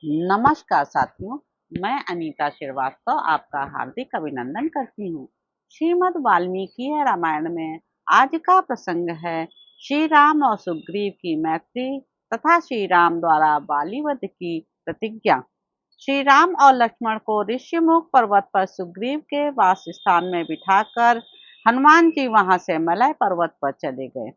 नमस्कार साथियों, मैं अनीता श्रीवास्तव आपका हार्दिक अभिनंदन करती हूँ। श्रीमद् वाल्मीकि रामायण में आज का प्रसंग है श्री राम और सुग्रीव की मैत्री तथा श्री राम द्वारा बाली वध की प्रतिज्ञा। श्री राम और लक्ष्मण को ऋषिमुख पर्वत पर सुग्रीव के वास स्थान में बिठाकर हनुमान जी वहां से मलय पर्वत पर चले गए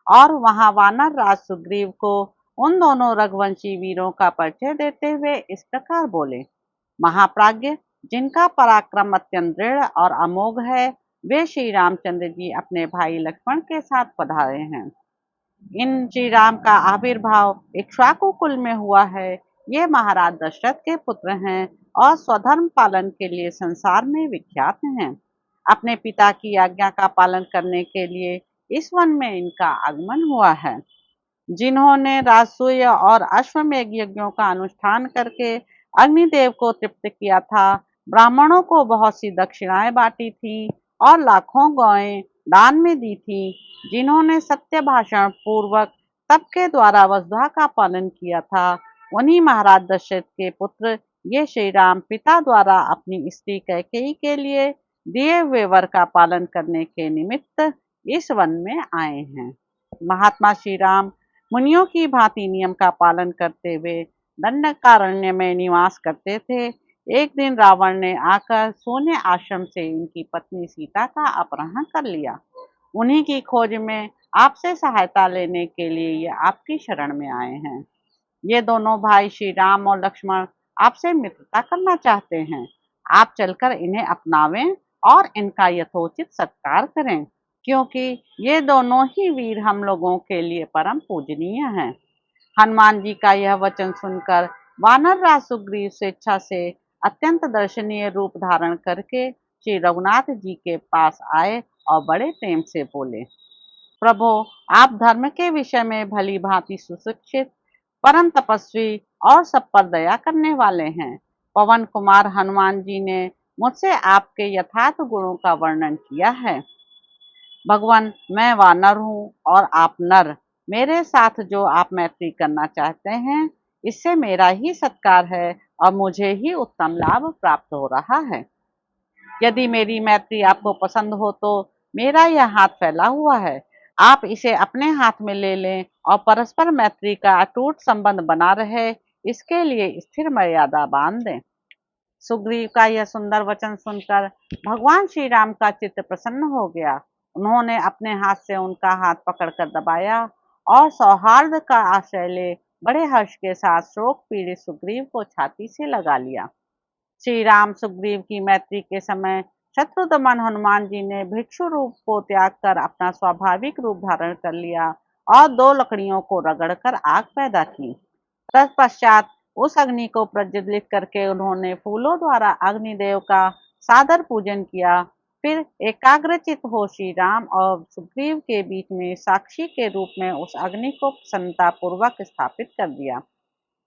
और वहां वानर राज सुग्रीव को उन दोनों रघुवंशी वीरों का परिचय देते हुए इस प्रकार बोले। महाप्राज्य जिनका पराक्रम अत्यंत दृढ़ और अमोघ है, वे श्री रामचंद्र जी अपने भाई लक्ष्मण के साथ पधारे हैं। इन श्री राम का आविर्भाव इक्ष्वाकु कुल में हुआ है। ये महाराज दशरथ के पुत्र हैं और स्वधर्म पालन के लिए संसार में विख्यात हैं। अपने पिता की आज्ञा का पालन करने के लिए इस वन में इनका आगमन हुआ है। जिन्होंने राजसूय और अश्वमेध यज्ञों का अनुष्ठान करके अग्निदेव को तृप्त किया था, ब्राह्मणों को बहुत सी दक्षिणाएं बांटी थी और लाखों गौएं दान में दी थी। जिन्होंने सत्य भाषण पूर्वक सबके द्वारा वसुधा का पालन किया था, उन्हीं महाराज दशरथ के पुत्र ये श्री राम पिता द्वारा अपनी स्त्री कैकेयी के लिए दिए हुए वर का पालन करने के निमित्त इस वन में आए हैं। महात्मा श्री राम मुनियों की भांति नियम का पालन करते हुए दंडकारण्य में निवास करते थे। एक दिन रावण ने आकर सोने आश्रम से इनकी पत्नी सीता का अपहरण कर लिया। उन्हीं की खोज में आपसे सहायता लेने के लिए ये आपकी शरण में आए हैं। ये दोनों भाई श्री राम और लक्ष्मण आपसे मित्रता करना चाहते हैं। आप चलकर इन्हें अपनावें और इनका यथोचित सत्कार करें, क्योंकि ये दोनों ही वीर हम लोगों के लिए परम पूजनीय हैं। हनुमान जी का यह वचन सुनकर वानर राज सुग्रीव स्वेच्छा से अत्यंत दर्शनीय रूप धारण करके श्री रघुनाथ जी के पास आए और बड़े प्रेम से बोले, प्रभु, आप धर्म के विषय में भली भांति सुशिक्षित, परम तपस्वी और सब पर दया करने वाले हैं। पवन कुमार हनुमान जी ने मुझसे आपके यथार्थ गुणों का वर्णन किया है। भगवान, मैं वानर हूँ और आप नर। मेरे साथ जो आप मैत्री करना चाहते हैं, इससे मेरा ही सत्कार है और मुझे ही उत्तम लाभ प्राप्त हो रहा है। यदि मेरी मैत्री आपको पसंद हो तो मेरा यह हाथ फैला हुआ है, आप इसे अपने हाथ में ले लें और परस्पर मैत्री का अटूट संबंध बना रहे, इसके लिए स्थिर मर्यादा बांध दें। सुग्रीव का यह सुंदर वचन सुनकर भगवान श्री राम का चित्त प्रसन्न हो गया। उन्होंने अपने हाथ से उनका हाथ पकड़कर दबाया और सौहार्द का आश्रय ले बड़े हर्ष के साथ शोक पीड़ित सुग्रीव को छाती से लगा लिया। श्री राम सुग्रीव की मैत्री के समय शत्रुदमन हनुमान जी ने भिक्षु रूप को त्याग कर अपना स्वाभाविक रूप धारण कर लिया और दो लकड़ियों को रगड़कर आग पैदा की। तत्पश्चात उस अग्नि को प्रज्वलित करके उन्होंने फूलों द्वारा अग्निदेव का सादर पूजन किया। फिर एकाग्रचित हो श्री राम और सुग्रीव के बीच में साक्षी के रूप में उस अग्नि को प्रसन्नता पूर्वक स्थापित कर दिया।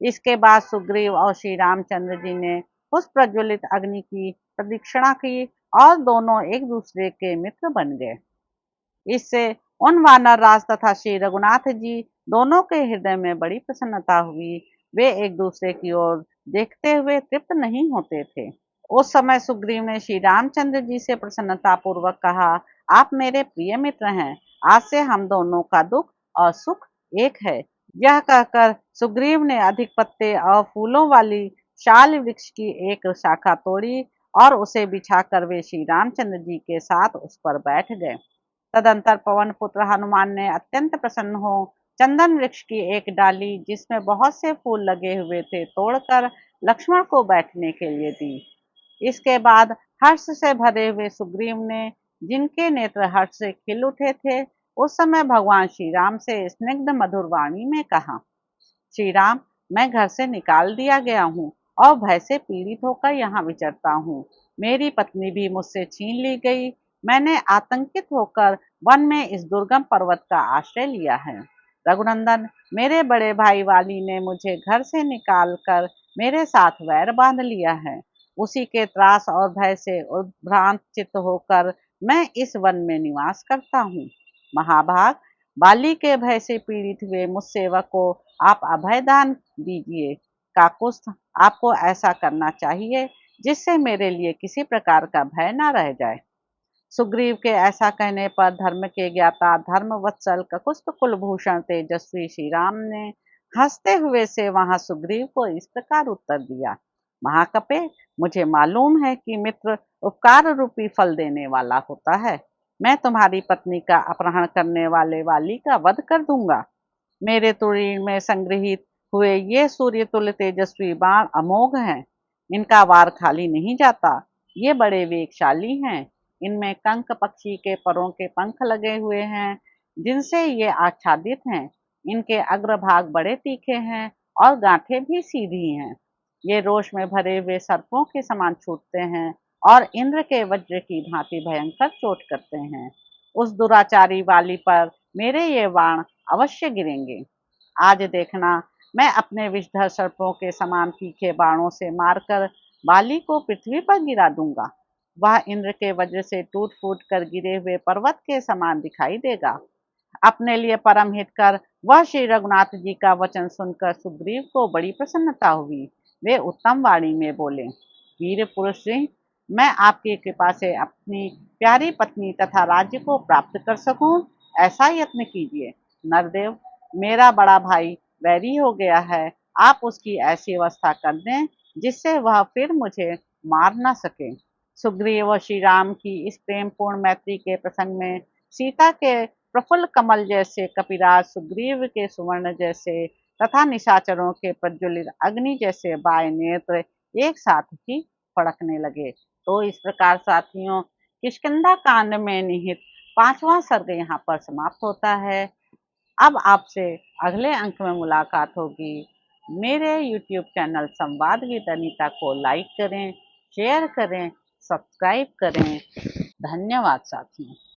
इसके बाद सुग्रीव और श्री रामचंद्र जी ने उस प्रज्वलित अग्नि की प्रदक्षिणा की और दोनों एक दूसरे के मित्र बन गए। इससे उन वानर राज तथा श्री रघुनाथ जी दोनों के हृदय में बड़ी प्रसन्नता हुई। वे एक दूसरे की ओर देखते हुए तृप्त नहीं होते थे। उस समय सुग्रीव ने श्री रामचंद्र जी से प्रसन्नता पूर्वक कहा, आप मेरे प्रिय मित्र हैं। आज से हम दोनों का दुख और सुख एक है। यह कहकर सुग्रीव ने अधिक पत्ते और फूलों वाली शाल वृक्ष की एक शाखा तोड़ी और उसे बिछाकर वे श्री रामचंद्र जी के साथ उस पर बैठ गए। तदंतर पवन पुत्र हनुमान ने अत्यंत प्रसन्न हो चंदन वृक्ष की एक डाली, जिसमें बहुत से फूल लगे हुए थे, तोड़कर लक्ष्मण को बैठने के लिए दी। इसके बाद हर्ष से भरे हुए सुग्रीव ने, जिनके नेत्र हर्ष से खिल उठे थे, उस समय भगवान श्री राम से स्निग्ध मधुर वाणी में कहा, श्री राम, मैं घर से निकाल दिया गया हूँ और भय से पीड़ित होकर यहाँ विचरता हूँ। मेरी पत्नी भी मुझसे छीन ली गई। मैंने आतंकित होकर वन में इस दुर्गम पर्वत का आश्रय लिया है। रघुनंदन, मेरे बड़े भाई वाली ने मुझे घर से निकालकर मेरे साथ वैर बांध लिया है। उसी के त्रास और भय से उद्भ्रांत चित्त होकर मैं इस वन में निवास करता हूँ। महाभाग, बाली के भय से पीड़ित हुए मुझ सेवक को आप अभय दान दीजिए। काकुस्थ, आपको ऐसा करना चाहिए जिससे मेरे लिए किसी प्रकार का भय न रह जाए। सुग्रीव के ऐसा कहने पर धर्म के ज्ञाता धर्मवत्सल ककुस्थ कुलभूषण तेजस्वी श्री राम ने हंसते हुए से वहां सुग्रीव को इस प्रकार उत्तर दिया। महाकपे, मुझे मालूम है कि मित्र उपकार रूपी फल देने वाला होता है। मैं तुम्हारी पत्नी का अपहरण करने वाले वाली का वध कर दूंगा। मेरे तुरीय में संग्रहित हुए ये सूर्य तुल्य तेजस्वी बाण अमोघ हैं। इनका वार खाली नहीं जाता। ये बड़े वेगशाली हैं। इनमें कंक पक्षी के परों के पंख लगे हुए हैं, जिनसे ये आच्छादित हैं। इनके अग्रभाग बड़े तीखे हैं और गांठें भी सीधी हैं। ये रोष में भरे हुए सर्पों के समान छूटते हैं और इंद्र के वज्र की भांति भयंकर चोट करते हैं। उस दुराचारी वाली पर मेरे ये बाण अवश्य गिरेंगे। आज देखना, मैं अपने विषधर सर्पों के समान तीखे बाणों से मारकर बाली को पृथ्वी पर गिरा दूंगा। वह इंद्र के वज्र से टूट फूट कर गिरे हुए पर्वत के समान दिखाई देगा। अपने लिए परम हित कर वह श्री रघुनाथ जी का वचन सुनकर सुग्रीव को बड़ी प्रसन्नता हुई। वे उत्तम वाणी में बोले, वीर पुरुष सिंह, मैं आपकी कृपा से अपनी प्यारी पत्नी तथा राज्य को प्राप्त कर सकूं, ऐसा यत्न कीजिए। नरदेव, मेरा बड़ा भाई वैरी हो गया है। आप उसकी ऐसी अवस्था कर दें जिससे वह फिर मुझे मार न सके। सुग्रीव और श्री राम की इस प्रेमपूर्ण मैत्री के प्रसंग में सीता के प्रफुल्ल कमल जैसे कपिराज सुग्रीव के सुवर्ण जैसे तथा निशाचरों के प्रज्वलित अग्नि जैसे बाय नेत्र एक साथ ही फड़कने लगे। तो इस प्रकार साथियों, किष्किंधा कांड में निहित 5वां सर्ग यहाँ पर समाप्त होता है। अब आपसे अगले अंक में मुलाकात होगी। मेरे YouTube चैनल संवाद विद अनीता को लाइक करें, शेयर करें, सब्सक्राइब करें। धन्यवाद साथियों।